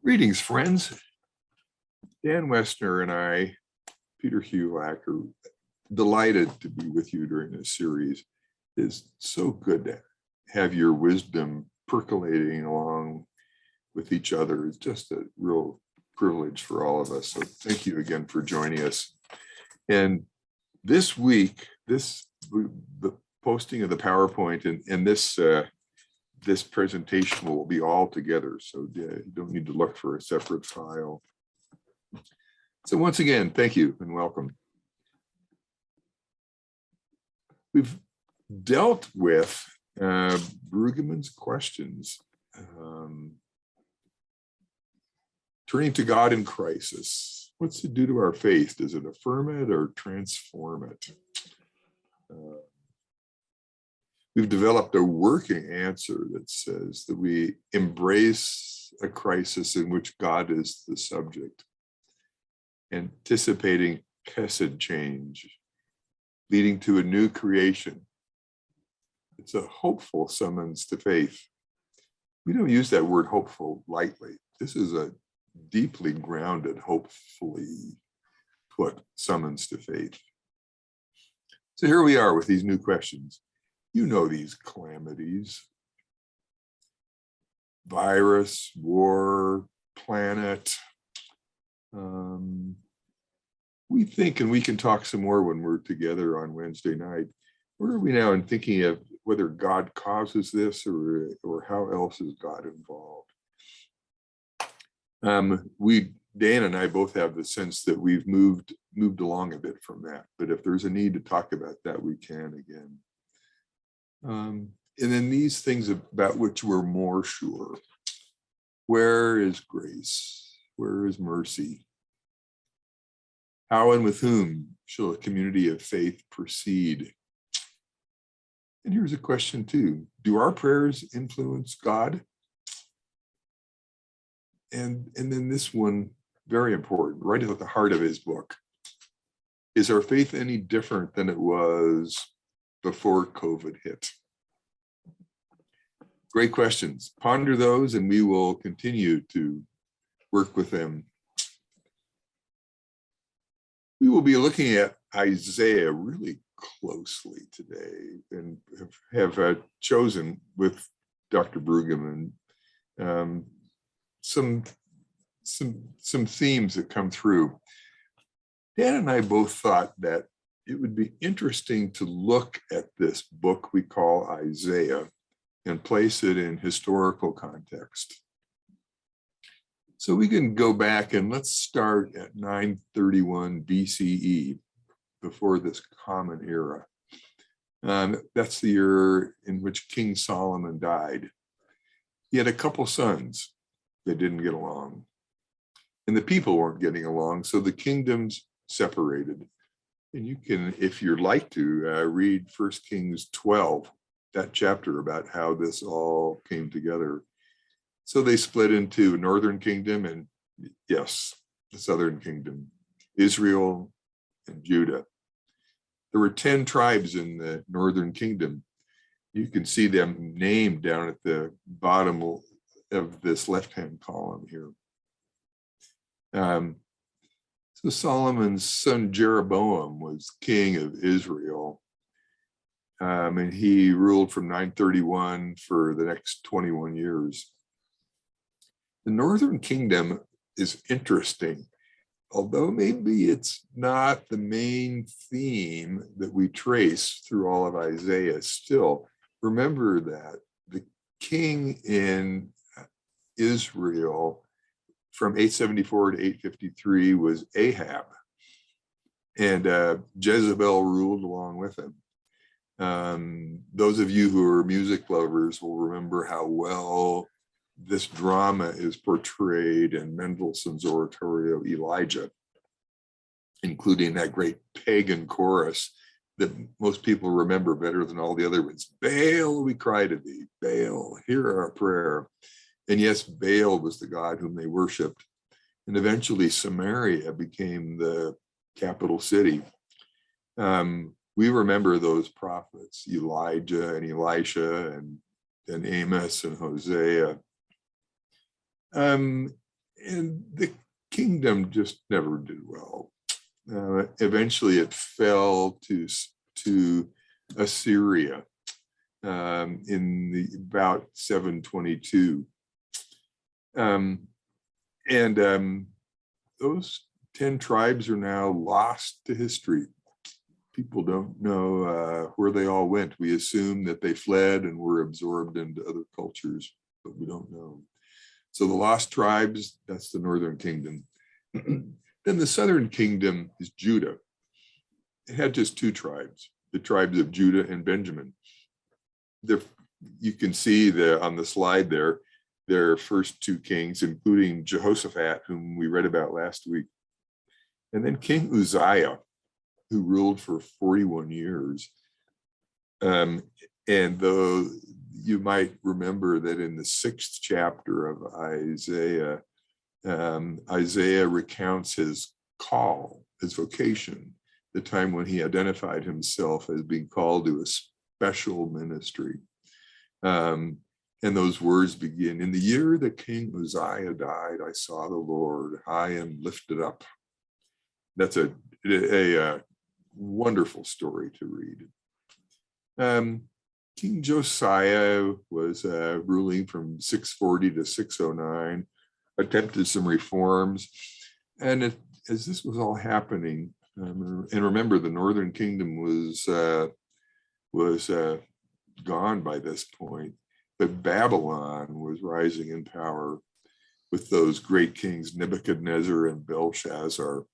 Greetings, friends. Dan Westner and I, Peter Hulak, are delighted to be with you during this series. It's so good to have your wisdom percolating along with each other. It's just a real privilege for all of us. So thank you again for joining us. And this week, the posting of the PowerPoint and this presentation will be all together, so you don't need to look for a separate file. So once again, thank you and welcome. We've dealt with Brueggemann's questions, turning to God in crisis. What's it do to our faith? Does it affirm it or transform it? We've developed a working answer that says that we embrace a crisis in which God is the subject, anticipating chesed change, leading to a new creation. It's a hopeful summons to faith. We don't use that word hopeful lightly. This is a deeply grounded, hopefully put summons to faith. So here we are with these new questions. You know these calamities: virus, war, planet. We think, and we can talk some more when we're together on Wednesday night, where are we now in thinking of whether God causes this or how else is God involved? Dan and I both have the sense that we've moved along a bit from that, but if there's a need to talk about that, we can again. And then these things about which we're more sure. Where is grace? Where is mercy? How and with whom shall a community of faith proceed? And here's a question too. Do our prayers influence God? And then this one, very important, right at the heart of his book. Is our faith any different than it was before COVID hit? Great questions. Ponder those and we will continue to work with them. We will be looking at Isaiah really closely today and have chosen with Dr. Brueggemann some themes that come through. Dan and I both thought that it would be interesting to look at this book we call Isaiah and place it in historical context. So we can go back and let's start at 931 BCE, before this common era. That's the year in which King Solomon died. He had a couple sons that didn't get along, and the people weren't getting along, so the kingdoms separated. And you can, if you'd like to, read 1 Kings 12, that chapter about how this all came together. So they split into northern kingdom and, yes, the southern kingdom, Israel and Judah. There were 10 tribes in the northern kingdom. You can see them named down at the bottom of this left-hand column here. So Solomon's son Jeroboam was king of Israel. And he ruled from 931 for the next 21 years. The northern kingdom is interesting, although maybe it's not the main theme that we trace through all of Isaiah. Still, remember that the king in Israel from 874 to 853 was Ahab, and Jezebel ruled along with him. Those of you who are music lovers will remember how well this drama is portrayed in Mendelssohn's Oratorio Elijah, including that great pagan chorus that most people remember better than all the other ones. Baal, we cry to thee. Baal, hear our prayer. And yes, Baal was the god whom they worshiped. And eventually Samaria became the capital city. We remember those prophets, Elijah and Elisha and Amos and Hosea. And And the kingdom just never did well. Eventually it fell to Assyria in about 722. Those 10 tribes are now lost to history. People don't know where they all went. We assume that they fled and were absorbed into other cultures, but we don't know. So the lost tribes, that's the northern kingdom. Then the southern kingdom is Judah. It had just 2 tribes, the tribes of Judah and Benjamin. You can see on the slide there, their first 2 kings, including Jehoshaphat, whom we read about last week. And then King Uzziah, who ruled for 41 years. And though you might remember that in the 6th chapter of Isaiah, Isaiah recounts his call, his vocation, the time when he identified himself as being called to a special ministry. And those words begin, "In the year that King Uzziah died, I saw the Lord high and lifted up." That's a wonderful story to read. King Josiah was ruling from 640 to 609, attempted some reforms. And as this was all happening, and remember the northern kingdom was gone by this point, but Babylon was rising in power with those great kings, Nebuchadnezzar and Belshazzar.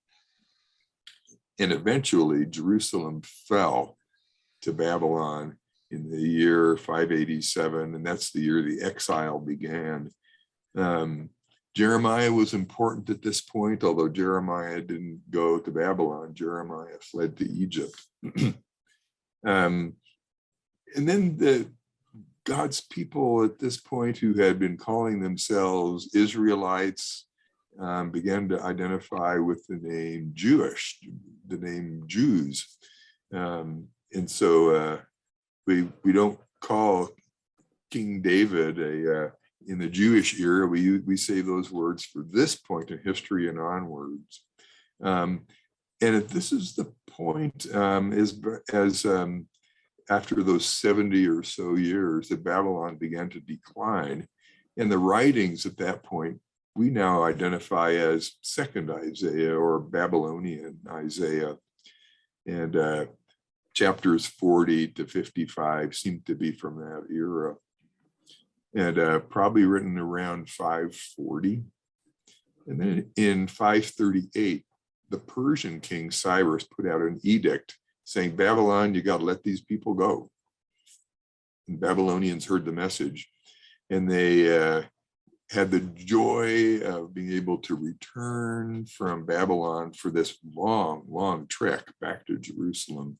And eventually Jerusalem fell to Babylon in the year 587, and that's the year the exile began. Jeremiah was important at this point, although Jeremiah didn't go to Babylon. Jeremiah fled to Egypt. And then God's people at this point, who had been calling themselves Israelites, began to identify with the name Jewish, the name Jews. And so we don't call King David in the Jewish era. We say those words for this point in history and onwards. And this is the point as after those 70 or so years that Babylon began to decline. And the writings at that point, we now identify as Second Isaiah or Babylonian Isaiah. And chapters 40 to 55 seem to be from that era. And probably written around 540. And then in 538, the Persian king Cyrus put out an edict saying, "Babylon, you got to let these people go." And Babylonians heard the message, and they had the joy of being able to return from Babylon for this long, long trek back to Jerusalem.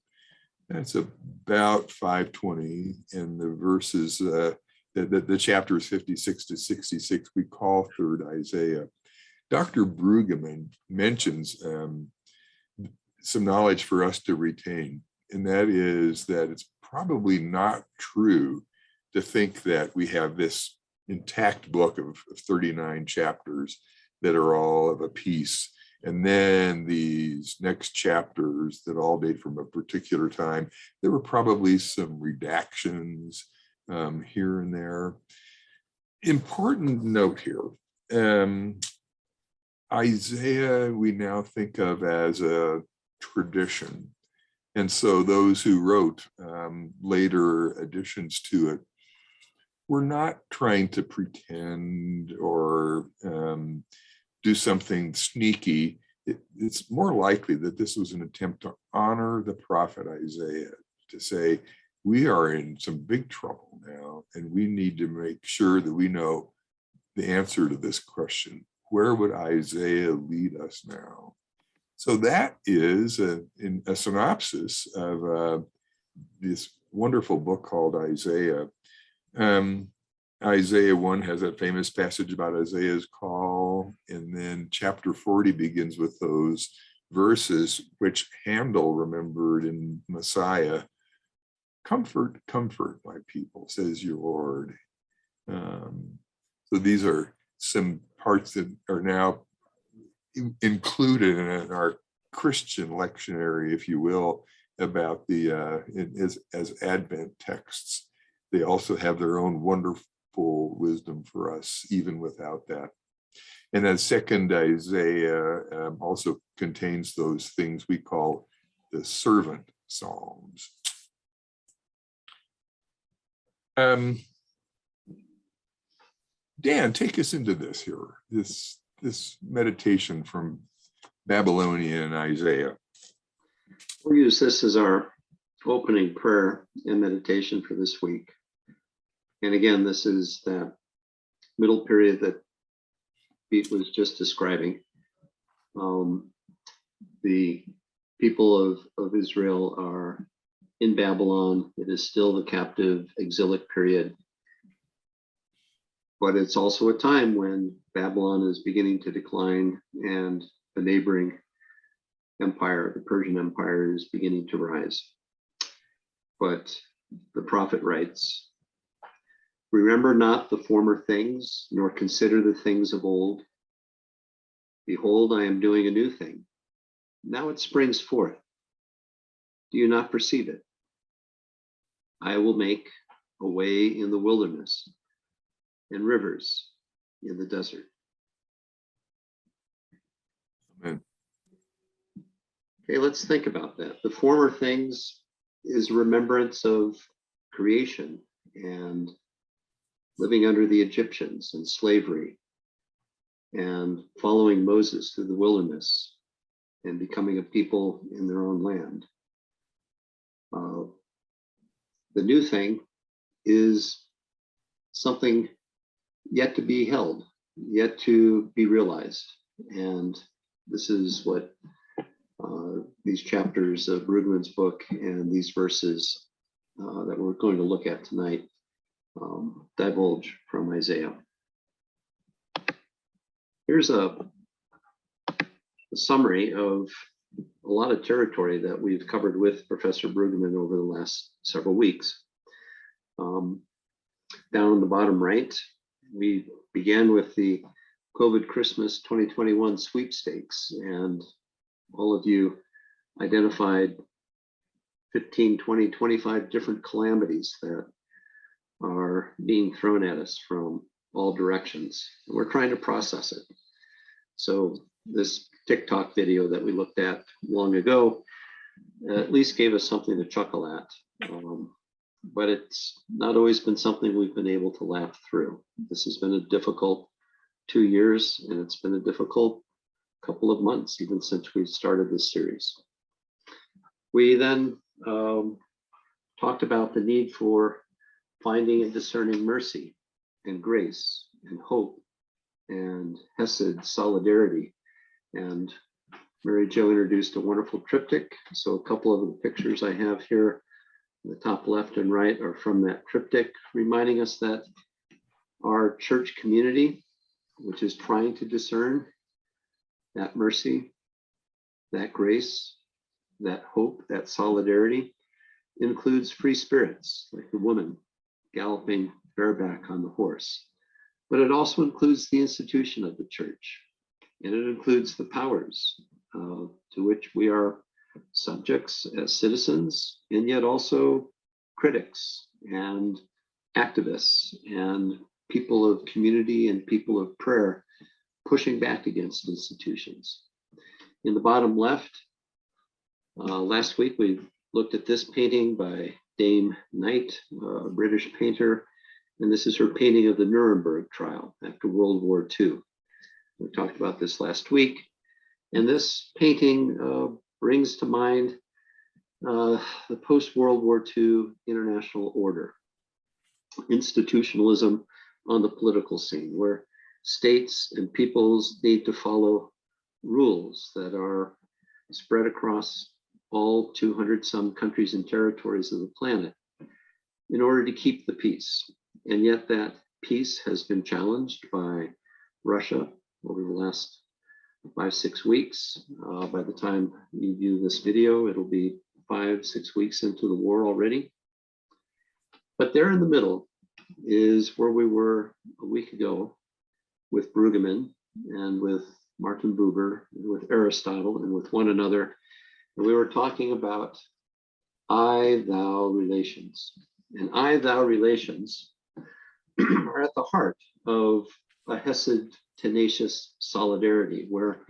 That's about 520, and the verses, the chapters 56 to 66, we call Third Isaiah. Dr. Brueggemann mentions some knowledge for us to retain, and that is that it's probably not true to think that we have this intact book of 39 chapters that are all of a piece, and then these next chapters that all date from a particular time. There were probably some redactions here and there. Important note here, Isaiah we now think of as a tradition. And so those who wrote later additions to it were not trying to pretend or do something sneaky. It's more likely that this was an attempt to honor the prophet Isaiah, to say, we are in some big trouble now, and we need to make sure that we know the answer to this question. Where would Isaiah lead us now? So that is a synopsis of this wonderful book called Isaiah. Isaiah 1 has that famous passage about Isaiah's call, and then chapter 40 begins with those verses which Handel remembered in Messiah. "Comfort, comfort my people, says your Lord." So these are some parts that are now included in our Christian lectionary, if you will, about the as Advent texts. They also have their own wonderful wisdom for us, even without that. And then second Isaiah also contains those things we call the servant psalms. Dan, take us into this here, this meditation from Babylonian Isaiah. We'll use this as our opening prayer and meditation for this week. And again, this is that middle period that Pete was just describing. The people of Israel are in Babylon. It is still the captive exilic period. But it's also a time when Babylon is beginning to decline and the neighboring empire, the Persian Empire, is beginning to rise. But the prophet writes, "Remember not the former things, nor consider the things of old. Behold, I am doing a new thing. Now it springs forth. Do you not perceive it? I will make a way in the wilderness and rivers in the desert." Amen. Okay, let's think about that. The former things is remembrance of creation and living under the Egyptians and slavery and following Moses through the wilderness and becoming a people in their own land. The new thing is something yet to be held, yet to be realized. And this is what these chapters of Brueggemann's book and these verses that we're going to look at tonight divulge from Isaiah. Here's a summary of a lot of territory that we've covered with Professor Brueggemann over the last several weeks. Down in the bottom right, we began with the COVID Christmas 2021 sweepstakes, and all of you identified 15, 20, 25 different calamities that are being thrown at us from all directions. And we're trying to process it. So this TikTok video that we looked at long ago at least gave us something to chuckle at. But it's not always been something we've been able to laugh through. This has been a difficult 2 years, and it's been a difficult couple of months, even since we started this series. We then talked about the need for finding and discerning mercy and grace and hope and Hesed, solidarity. And Mary Jo introduced a wonderful triptych. So a couple of the pictures I have here, the top left and right, are from that triptych, reminding us that our church community, which is trying to discern that mercy, that grace, that hope, that solidarity, includes free spirits like the woman galloping bareback on the horse. But it also includes the institution of the church, and it includes the powers to which we are subjects as citizens, and yet also critics and activists and people of community and people of prayer pushing back against institutions. In the bottom left, last week we looked at this painting by Dame Knight, a British painter, and this is her painting of the Nuremberg trial after World War II. We talked about this last week, and this painting brings to mind the post-World War II international order, institutionalism on the political scene, where states and peoples need to follow rules that are spread across all 200 some countries and territories of the planet in order to keep the peace. And yet that peace has been challenged by Russia over the last 5-6 weeks. By the time you view this video, it'll be 5-6 weeks into the war already. But there in the middle is where we were a week ago with Brueggemann and with Martin Buber, and with Aristotle, and with one another. And we were talking about I-thou relations. And I-thou relations are at the heart of a Hesed tenacious solidarity, where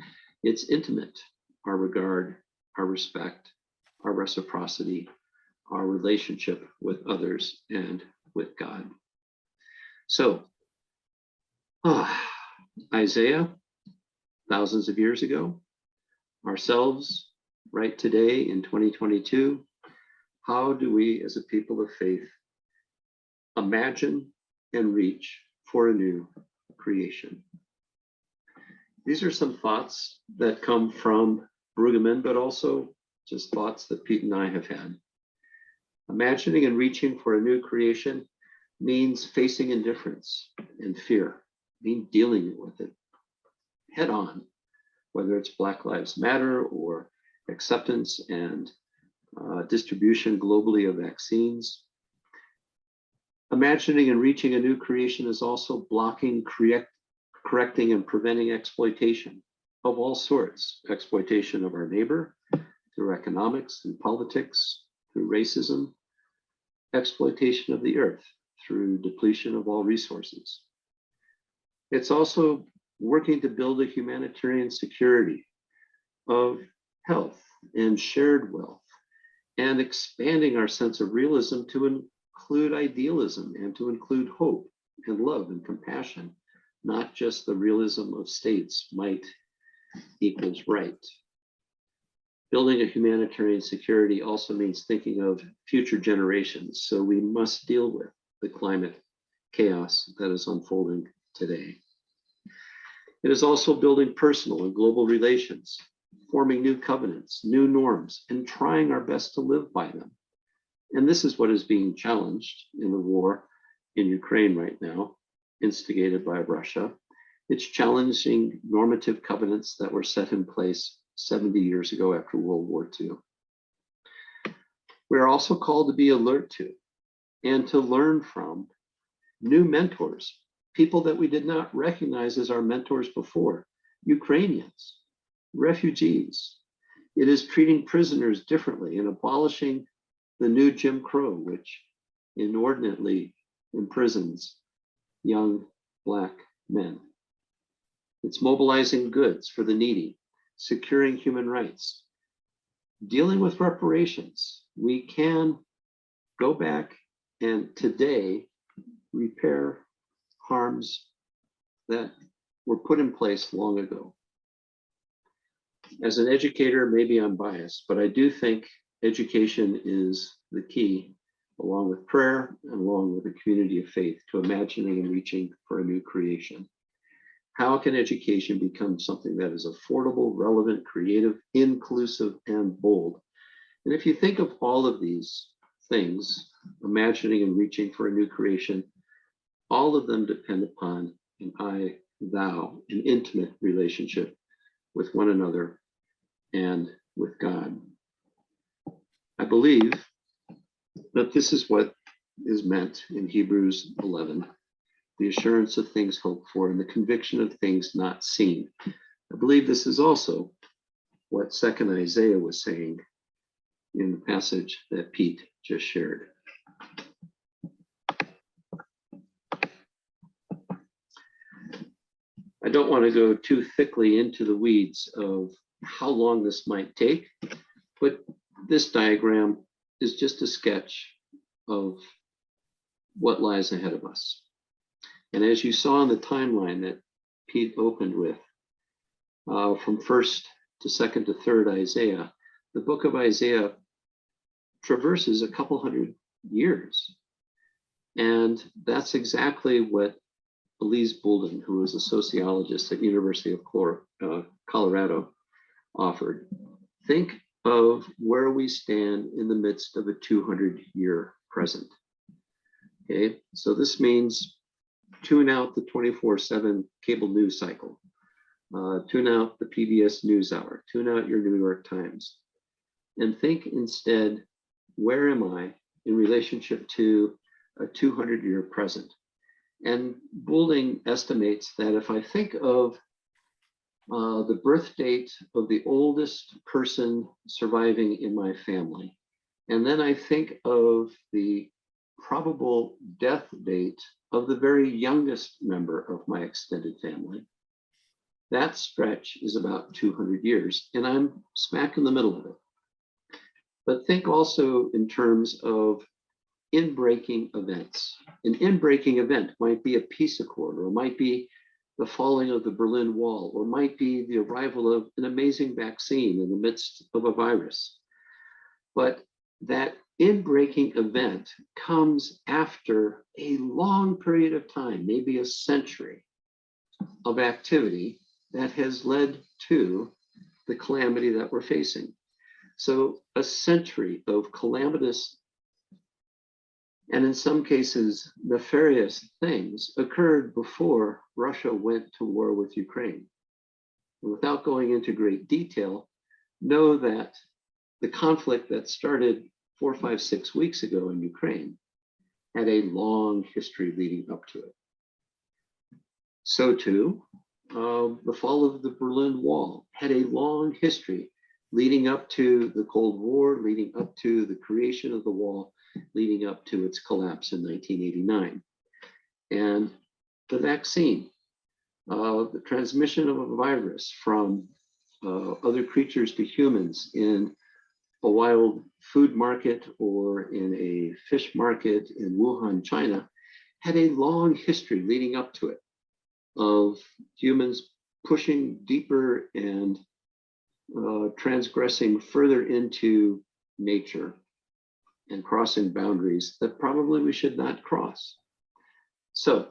it's intimate, our regard, our respect, our reciprocity, our relationship with others and with God. So, Isaiah, thousands of years ago, ourselves, right today in 2022, how do we as a people of faith imagine and reach for a new creation? These are some thoughts that come from Brueggemann, but also just thoughts that Pete and I have had. Imagining and reaching for a new creation means facing indifference and fear, means dealing with it head on, whether it's Black Lives Matter or acceptance and distribution globally of vaccines. Imagining and reaching a new creation is also blocking, correcting, and preventing exploitation of all sorts. Exploitation of our neighbor through economics and politics, through racism, exploitation of the earth through depletion of all resources. It's also working to build a humanitarian security of health and shared wealth, and expanding our sense of realism to include idealism and to include hope and love and compassion, not just the realism of states, might equals right. Building a humanitarian security also means thinking of future generations, so we must deal with the climate chaos that is unfolding today. It is also building personal and global relations, forming new covenants, new norms, and trying our best to live by them. And this is what is being challenged in the war in Ukraine right now, instigated by Russia. It's challenging normative covenants that were set in place 70 years ago after World War II. We are also called to be alert to and to learn from new mentors, people that we did not recognize as our mentors before, Ukrainians, refugees. It is treating prisoners differently and abolishing the new Jim Crow, which inordinately imprisons young Black men. It's mobilizing goods for the needy, securing human rights, dealing with reparations. We can go back and today repair harms that were put in place long ago. As an educator, maybe I'm biased, but I do think education is the key, along with prayer and along with a community of faith, to imagining and reaching for a new creation. How can education become something that is affordable, relevant, creative, inclusive, and bold? And if you think of all of these things, imagining and reaching for a new creation, all of them depend upon an I-thou, an intimate relationship with one another and with God. I believe that this is what is meant in Hebrews 11, the assurance of things hoped for and the conviction of things not seen. I believe this is also what 2nd Isaiah was saying in the passage that Pete just shared. I don't want to go too thickly into the weeds of how long this might take, but this diagram is just a sketch of what lies ahead of us. And as you saw in the timeline that Pete opened with, from 1st to 2nd to 3rd Isaiah, the book of Isaiah traverses a couple hundred years. And that's exactly what Elise Boulden, who was a sociologist at University of Colorado, offered. Think of where we stand in the midst of a 200-year present. Okay, so this means tune out the 24/7 cable news cycle, tune out the PBS NewsHour, tune out your New York Times, and think instead, where am I in relationship to a 200-year present? And Boulding estimates that if I think of the birth date of the oldest person surviving in my family, and then I think of the probable death date of the very youngest member of my extended family, that stretch is about 200 years, and I'm smack in the middle of it. But think also in terms of in-breaking events. An in-breaking event might be a peace accord, or might be the falling of the Berlin Wall, or might be the arrival of an amazing vaccine in the midst of a virus. But that in-breaking event comes after a long period of time, maybe a century of activity that has led to the calamity that we're facing. So a century of calamitous and in some cases nefarious things occurred before Russia went to war with Ukraine. And without going into great detail, know that the conflict that started 4, 5, 6 weeks ago in Ukraine had a long history leading up to it. So too, the fall of the Berlin Wall had a long history leading up to the Cold War, leading up to the creation of the wall, leading up to its collapse in 1989. And the vaccine, the transmission of a virus from other creatures to humans in a wild food market or in a fish market in Wuhan, China, had a long history leading up to it of humans pushing deeper and transgressing further into nature and crossing boundaries that probably we should not cross. So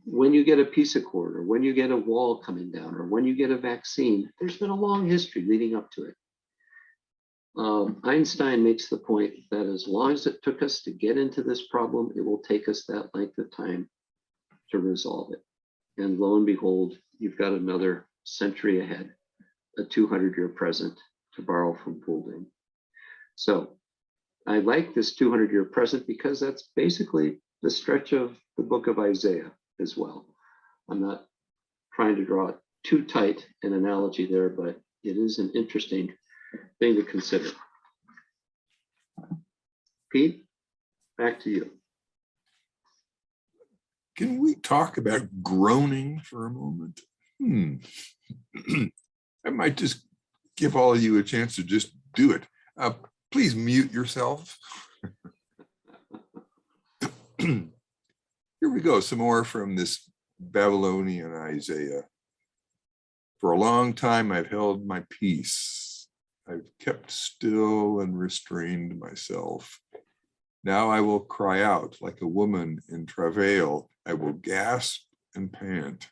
when you get a peace accord, or when you get a wall coming down, or when you get a vaccine, there's been a long history leading up to it. Einstein makes the point that as long as it took us to get into this problem, it will take us that length of time to resolve it. And lo and behold, you've got another century ahead, a 200-year present, to borrow from Boulding. So I like this 200-year present because that's basically the stretch of the book of Isaiah as well. I'm not trying to draw too tight an analogy there, but it is an interesting thing to consider. Pete, back to you. Can we talk about groaning for a moment? I might just give all of you a chance to just do it. Please mute yourself. Here we go, some more from this Babylonian Isaiah. For a long time, I've held my peace. I've kept still and restrained myself. Now I will cry out like a woman in travail. I will gasp and pant.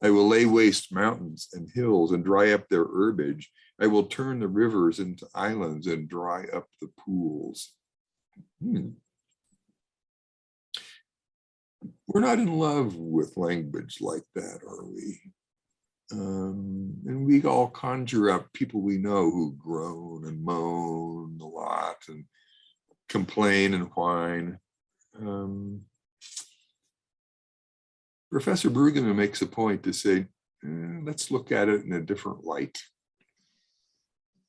I will lay waste mountains and hills and dry up their herbage. I will turn the rivers into islands and dry up the pools. We're not in love with language like that, are we? And we all conjure up people we know who groan and moan a lot and complain and whine. Professor Brueggemann makes a point to say, let's look at it in a different light.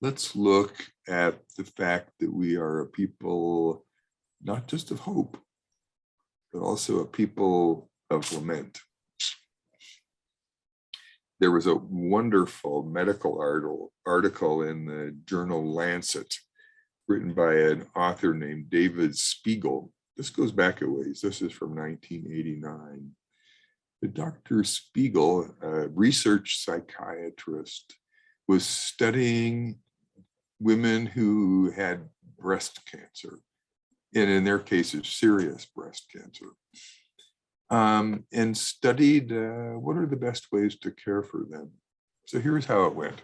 Let's look at the fact that we are a people not just of hope, but also a people of lament. There was a wonderful medical article in the journal Lancet, written by an author named David Spiegel. This goes back a ways. This is from 1989. But Dr. Spiegel, a research psychiatrist, was studying women who had breast cancer, and in their cases, serious breast cancer, and studied what are the best ways to care for them. So here's how it went.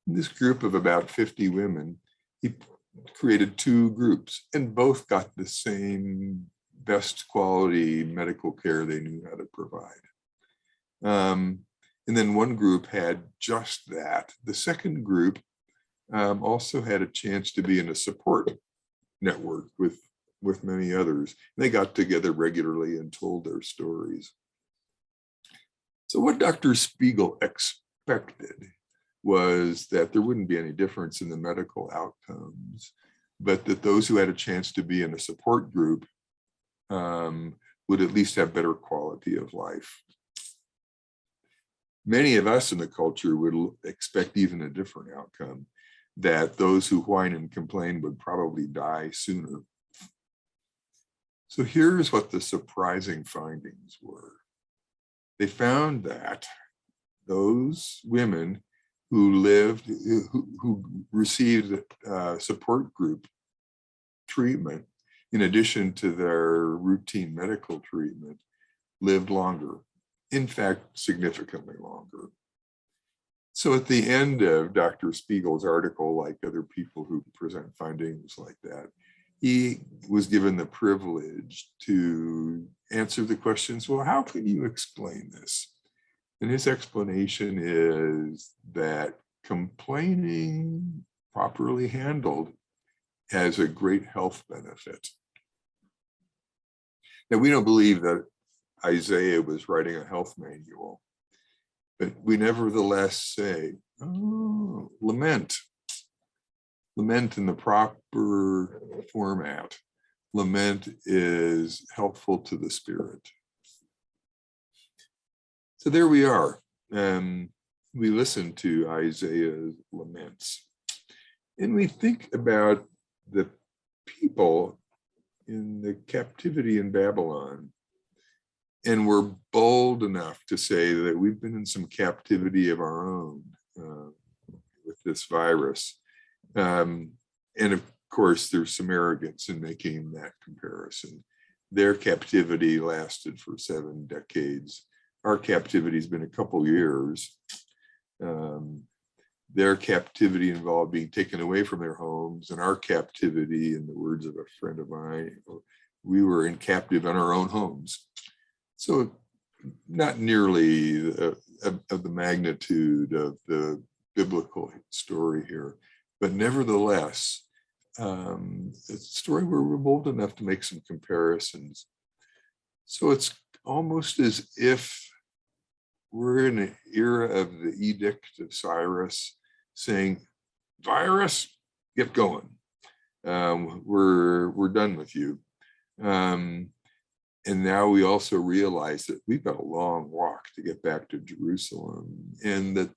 In this group of about 50 women, he created 2 groups, and both got the same best quality medical care they knew how to provide. And then one group had just that. The second group also had a chance to be in a support network with with many others. They got together regularly and told their stories. So what Dr. Spiegel expected was that there wouldn't be any difference in the medical outcomes, but that those who had a chance to be in a support group would at least have better quality of life. Many of us in the culture would expect even a different outcome, that those who whine and complain would probably die sooner. So here's what the surprising findings were. They found that those women who received support group treatment, in addition to their routine medical treatment, lived longer, in fact, significantly longer. So at the end of Dr. Spiegel's article, like other people who present findings like that, he was given the privilege to answer the questions, well, how can you explain this? And his explanation is that complaining, properly handled, has a great health benefit. Now, we don't believe that Isaiah was writing a health manual, but we nevertheless say, oh, lament. Lament in the proper format. Lament is helpful to the spirit. So there we are. We listen to Isaiah's laments, and we think about the people in the captivity in Babylon. And we're bold enough to say that we've been in some captivity of our own with this virus. And of course, there's some arrogance in making that comparison. Their captivity lasted for 7 decades. Our captivity has been a couple years. Their captivity involved being taken away from their homes, and our captivity, in the words of a friend of mine, we were captive in our own homes. So not nearly of the magnitude of the biblical story here, but nevertheless, it's a story where we're bold enough to make some comparisons. So it's almost as if we're in an era of the Edict of Cyrus saying, virus, get going. We're done with you. And now we also realize that we've got a long walk to get back to Jerusalem, and that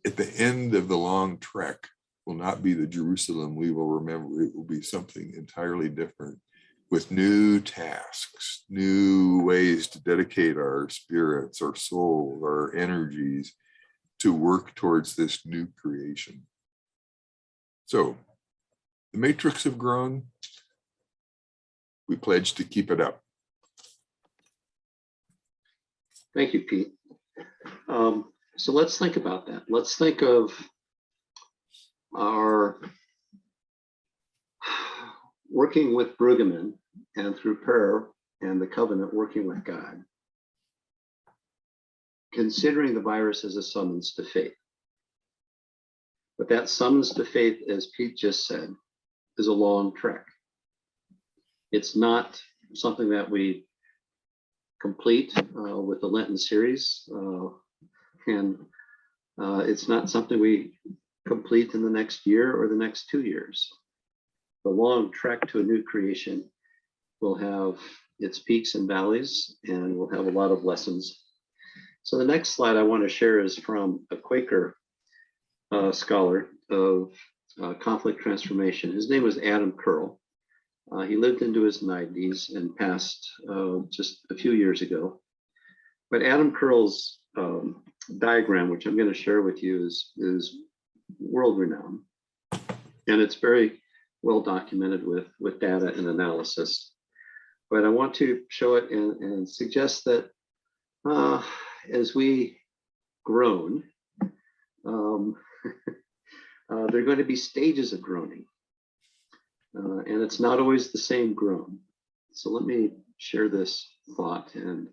at the end of the long trek will not be the Jerusalem we will remember. It will be something entirely different, with new tasks, new ways to dedicate our spirits, our soul, our energies to work towards this new creation. So the matrix have grown. We pledge to keep it up. Thank you, Pete. So let's think about that. Let's think of our working with Brueggemann, and through prayer and the covenant, working with God, considering the virus as a summons to faith. But that summons to faith, as Pete just said, is a long trek. It's not something that we complete with the Lenten series, and it's not something we complete in the next year or the next 2 years. The long trek to a new creation will have its peaks and valleys, and we'll have a lot of lessons. So the next slide I want to share is from a Quaker scholar of conflict transformation. His name was Adam Curl. He lived into his 90s and passed just a few years ago. But Adam Curl's diagram, which I'm going to share with you, is world renowned. And it's very well documented with data and analysis. But I want to show it and suggest that as we groan, there are going to be stages of groaning. And it's not always the same groan. So let me share this thought, and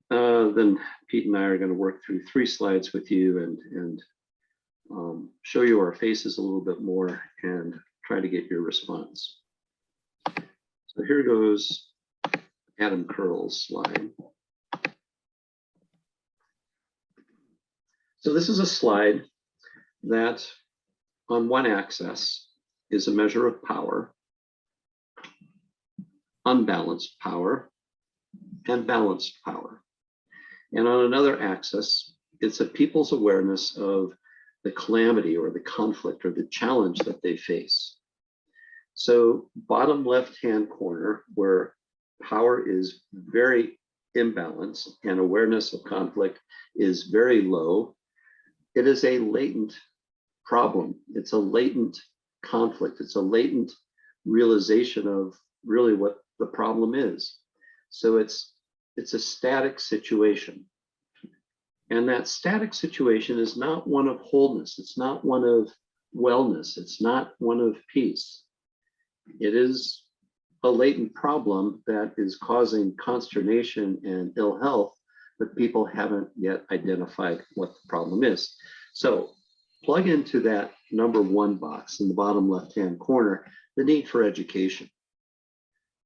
then Pete and I are going to work through 3 slides with you and show you our faces a little bit more and try to get your response. So here goes Adam Curl's slide. So this is a slide that on one axis is a measure of power, unbalanced power, and balanced power. And on another axis, it's a people's awareness of the calamity or the conflict or the challenge that they face. So bottom left-hand corner, where power is very imbalanced and awareness of conflict is very low, it is a latent problem. It's a latent conflict. It's a latent realization of really what the problem is. So it's a static situation. And that static situation is not one of wholeness. It's not one of wellness. It's not one of peace. It is a latent problem that is causing consternation and ill health, but people haven't yet identified what the problem is. So plug into that number one box in the bottom left-hand corner, the need for education.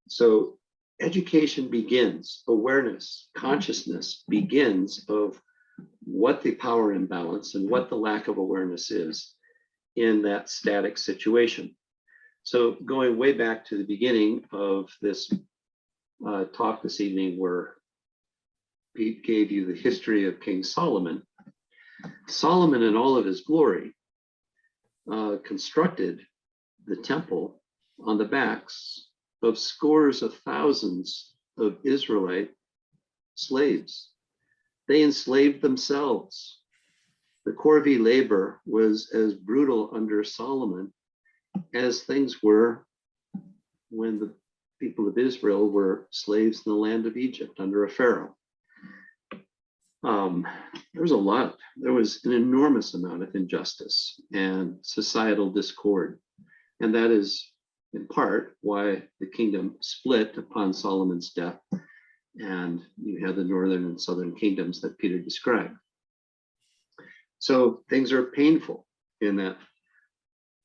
So education begins, awareness, consciousness begins of what the power imbalance and what the lack of awareness is in that static situation. So going way back to the beginning of this talk this evening, where Pete gave you the history of King Solomon, Solomon in all of his glory constructed the temple on the backs of scores of thousands of Israelite slaves. They enslaved themselves. The corvée labor was as brutal under Solomon as things were when the people of Israel were slaves in the land of Egypt under a pharaoh. There was an enormous amount of injustice and societal discord. And that is in part why the kingdom split upon Solomon's death. And you had the northern and southern kingdoms that Peter described. So things are painful in that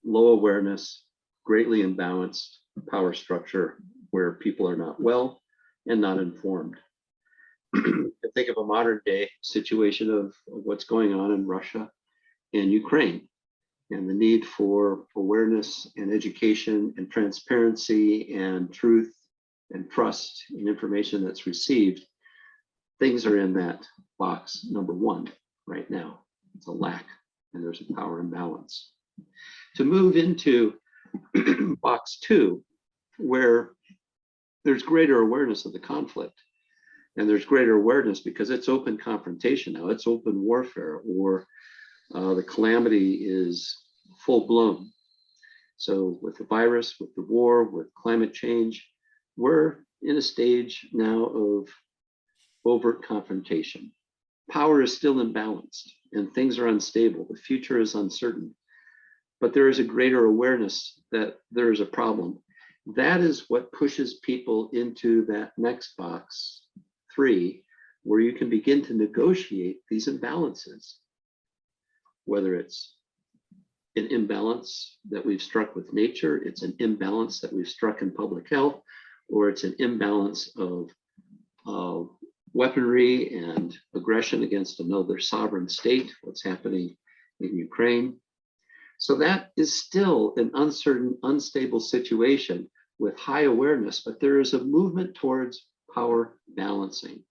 low awareness, greatly imbalanced power structure where people are not well and not informed. Think of a modern day situation of what's going on in Russia and Ukraine, and the need for awareness and education and transparency and truth and trust in information that's received. Things are in that box number one right now. It's a lack, and there's a power imbalance. To move into box two, where there's greater awareness of the conflict, and there's greater awareness because it's open confrontation now, it's open warfare, or the calamity is full blown. So with the virus, with the war, with climate change, we're in a stage now of overt confrontation. Power is still imbalanced and things are unstable. The future is uncertain, but there is a greater awareness that there is a problem. That is what pushes people into that next box, 3, where you can begin to negotiate these imbalances, whether it's an imbalance that we've struck with nature, it's an imbalance that we've struck in public health, or it's an imbalance of weaponry and aggression against another sovereign state, what's happening in Ukraine. So that is still an uncertain, unstable situation with high awareness, but there is a movement towards power balancing.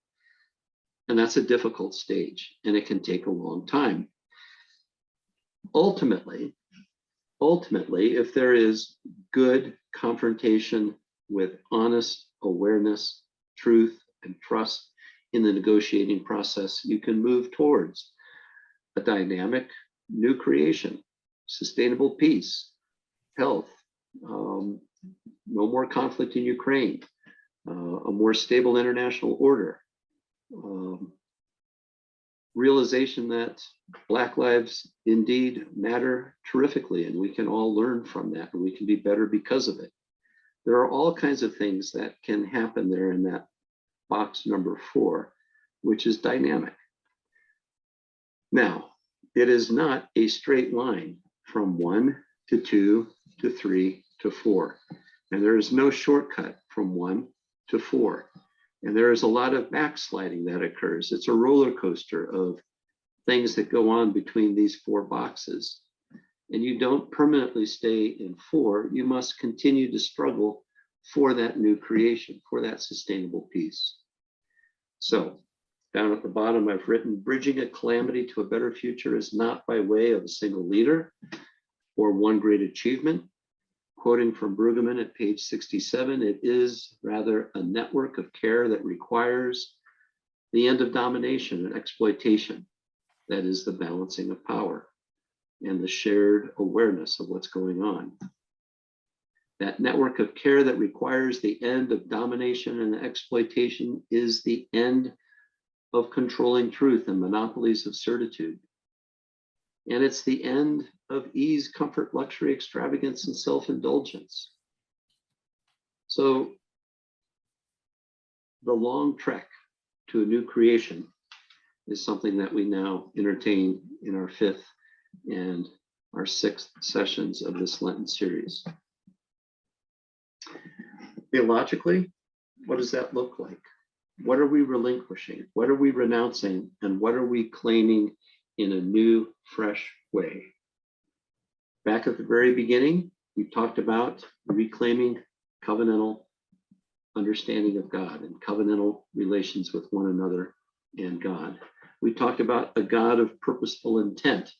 And that's a difficult stage, and it can take a long time. Ultimately, if there is good confrontation with honest awareness, truth, and trust in the negotiating process, you can move towards a dynamic new creation, sustainable peace, health, no more conflict in Ukraine, a more stable international order, realization that Black lives indeed matter terrifically, and we can all learn from that, and we can be better because of it. There are all kinds of things that can happen there in that box number 4, which is dynamic. Now, it is not a straight line from 1 to 2 to 3 to 4. And there is no shortcut from 1 to 4. And there is a lot of backsliding that occurs. It's a roller coaster of things that go on between these 4 boxes. And you don't permanently stay in 4. You must continue to struggle for that new creation, for that sustainable peace. So down at the bottom, I've written, bridging a calamity to a better future is not by way of a single leader or one great achievement. Quoting from Brueggemann at page 67, it is rather a network of care that requires the end of domination and exploitation. That is the balancing of power and the shared awareness of what's going on. That network of care that requires the end of domination and exploitation is the end of controlling truth and monopolies of certitude. And it's the end of ease, comfort, luxury, extravagance, and self-indulgence. So the long trek to a new creation is something that we now entertain in our 5th and our 6th sessions of this Lenten series. Theologically, what does that look like? What are we relinquishing? What are we renouncing? And what are we claiming in a new, fresh way? Back at the very beginning, we talked about reclaiming covenantal understanding of God and covenantal relations with one another and God. We talked about a God of purposeful intent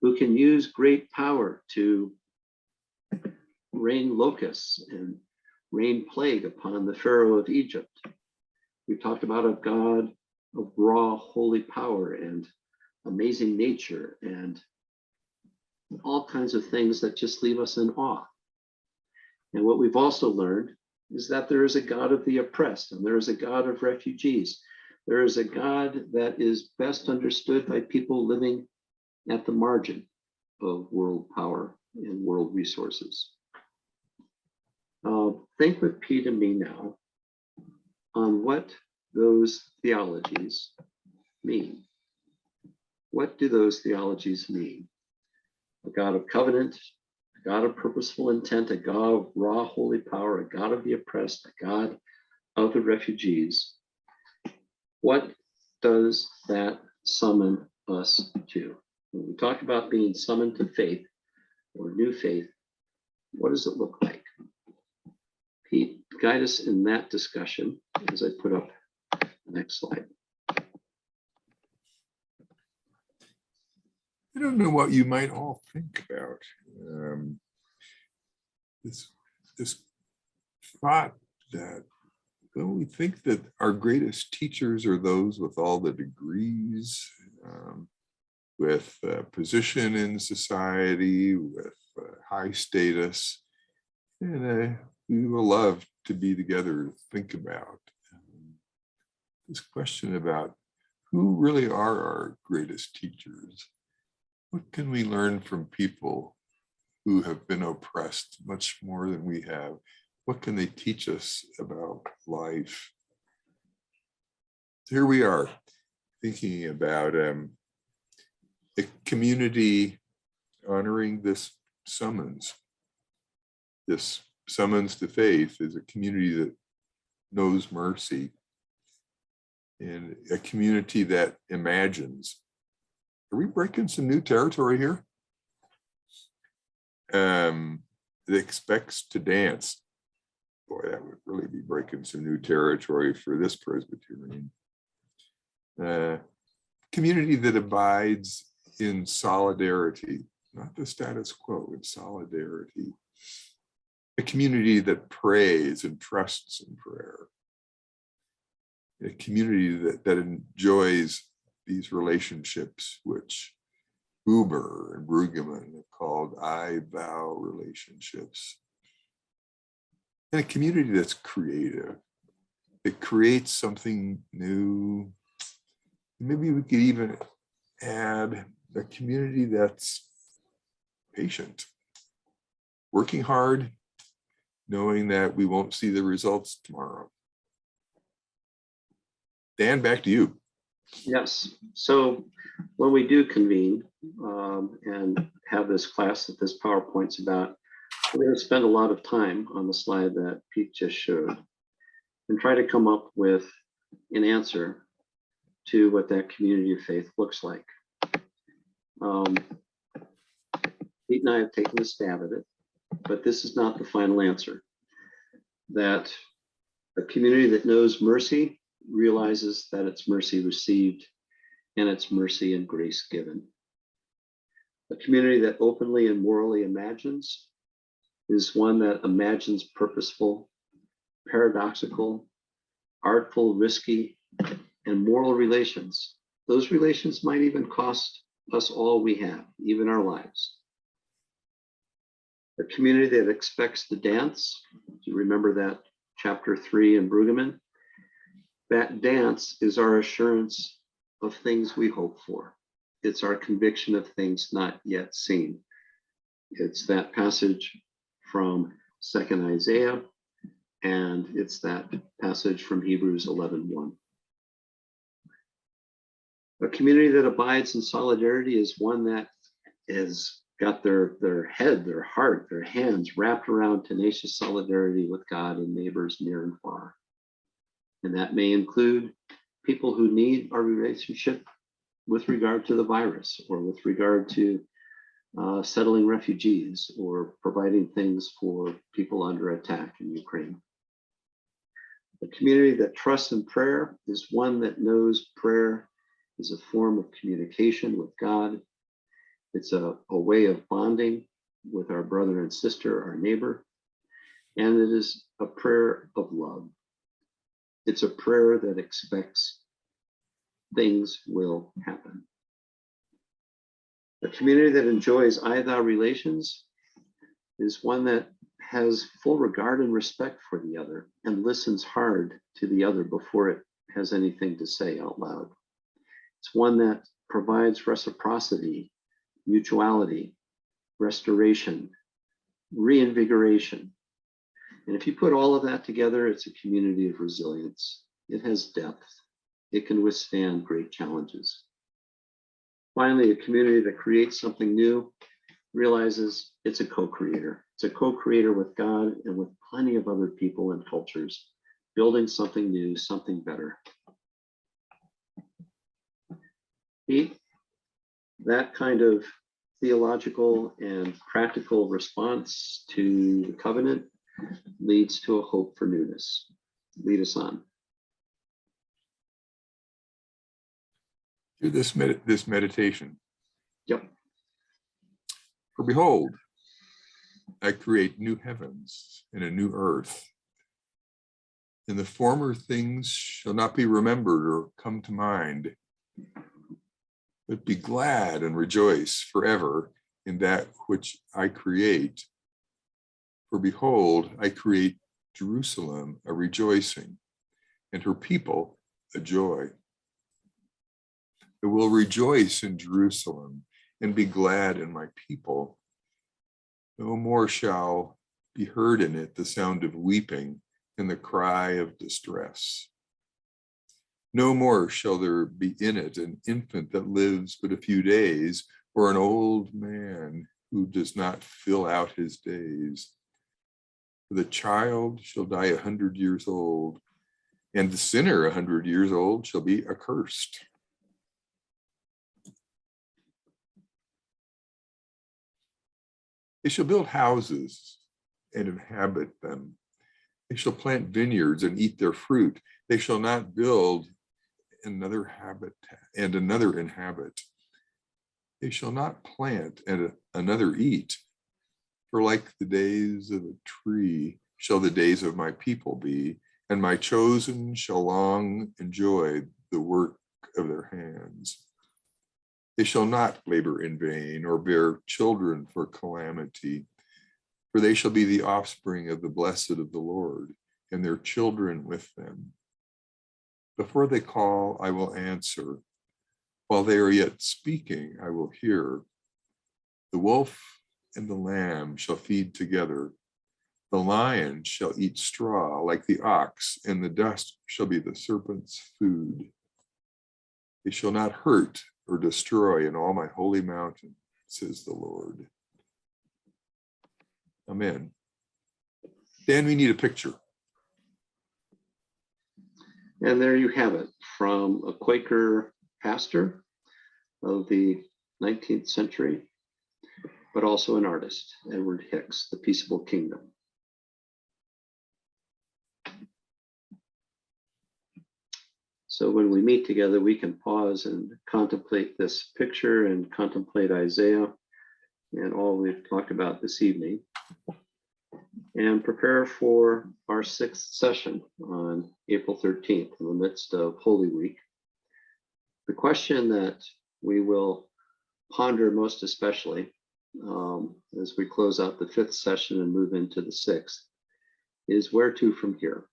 who can use great power to rain locusts and rain plague upon the Pharaoh of Egypt. We talked about a God of raw, holy power and amazing nature and all kinds of things that just leave us in awe. And what we've also learned is that there is a God of the oppressed and there is a God of refugees. There is a God that is best understood by people living at the margin of world power and world resources. Think with Pete and me now on what those theologies mean. What do those theologies mean? A God of covenant, a God of purposeful intent, a God of raw holy power, a God of the oppressed, a God of the refugees. What does that summon us to? When we talk about being summoned to faith or new faith, what does it look like? Pete, guide us in that discussion as I put up the next slide. I don't know what you might all think about this thought that, well, we think that our greatest teachers are those with all the degrees, with position in society, with high status, and we will love to be together to think about this question about who really are our greatest teachers. What can we learn from people who have been oppressed much more than we have? What can they teach us about life? Here we are thinking about a community honoring this summons. This summons to faith is a community that knows mercy and a community that imagines. Are we breaking some new territory here? That expects to dance. Boy, that would really be breaking some new territory for this Presbyterian. Community that abides in solidarity, not the status quo, in solidarity. A community that prays and trusts in prayer. A community that enjoys these relationships, which Buber and Brueggemann have called I vow relationships. And a community that's creative. It creates something new. Maybe we could even add a community that's patient, working hard, knowing that we won't see the results tomorrow. Dan, back to you. Yes. So when we do convene and have this class that this PowerPoint's about, We're going to spend a lot of time on the slide that Pete just showed and try to come up with an answer to what that community of faith looks like. Pete and I have taken a stab at it, but this is not the final answer. That a community that knows mercy realizes that it's mercy received and it's mercy and grace given. A community that openly and morally imagines is one that imagines purposeful, paradoxical, artful, risky, and moral relations. Those relations might even cost us all we have, even our lives. A community that expects to dance. Do you remember that chapter 3 in Brueggemann? That dance is our assurance of things we hope for. It's our conviction of things not yet seen. It's that passage from 2nd Isaiah, and it's that passage from Hebrews 11:1. A community that abides in solidarity is one that has got their head, their heart, their hands wrapped around tenacious solidarity with God and neighbors near and far. And that may include people who need our relationship with regard to the virus, or with regard to settling refugees, or providing things for people under attack in Ukraine. A community that trusts in prayer is one that knows prayer is a form of communication with God. It's a way of bonding with our brother and sister, our neighbor, and it is a prayer of love. It's a prayer that expects things will happen. A community that enjoys I-thou relations is one that has full regard and respect for the other and listens hard to the other before it has anything to say out loud. It's one that provides reciprocity, mutuality, restoration, reinvigoration. And if you put all of that together, it's a community of resilience. It has depth. It can withstand great challenges. Finally, a community that creates something new realizes it's a co-creator. It's a co-creator with God and with plenty of other people and cultures, building something new, something better. Pete, that kind of theological and practical response to the covenant leads to a hope for newness. Lead us on. Through this meditation. Yep. For behold, I create new heavens and a new earth, and the former things shall not be remembered or come to mind, but be glad and rejoice forever in that which I create. For behold, I create Jerusalem a rejoicing, and her people a joy. I will rejoice in Jerusalem and be glad in my people. No more shall be heard in it the sound of weeping and the cry of distress. No more shall there be in it an infant that lives but a few days, or an old man who does not fill out his days. For the child shall die 100 years old, and the sinner 100 years old shall be accursed. They shall build houses and inhabit them. They shall plant vineyards and eat their fruit. They shall not build another inhabit. They shall not plant and another eat. For like the days of a tree shall the days of my people be, and my chosen shall long enjoy the work of their hands. They shall not labor in vain or bear children for calamity, for they shall be the offspring of the blessed of the Lord, and their children with them. Before they call, I will answer. While they are yet speaking, I will hear. The wolf and the lamb shall feed together. The lion shall eat straw like the ox, and the dust shall be the serpent's food. They shall not hurt or destroy in all my holy mountain, says the Lord. Amen. Dan, we need a picture. And there you have it, from a Quaker pastor of the 19th century, but also an artist, Edward Hicks, The Peaceable Kingdom. So when we meet together, we can pause and contemplate this picture and contemplate Isaiah and all we've talked about this evening, and prepare for our 6th session on April 13th in the midst of Holy Week. The question that we will ponder most especially as we close out the 5th session and move into the 6th is where to from here?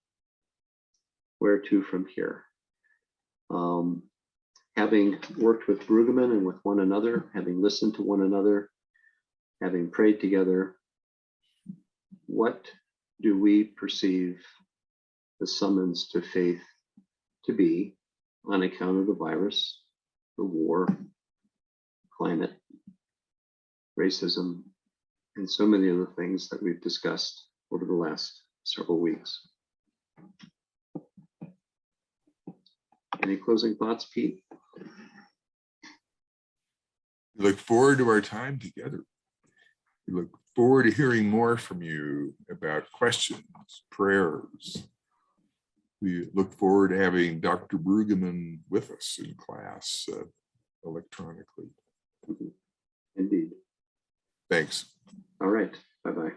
Where to from here? Having worked with Brueggemann and with one another, having listened to one another, having prayed together, what do we perceive the summons to faith to be on account of the virus, the war, climate, racism, and so many other things that we've discussed over the last several weeks? Any closing thoughts, Pete? We look forward to our time together. We look forward to hearing more from you about questions, prayers. We look forward to having Dr. Brueggemann with us in class electronically. Indeed. Thanks. All right. Bye-bye.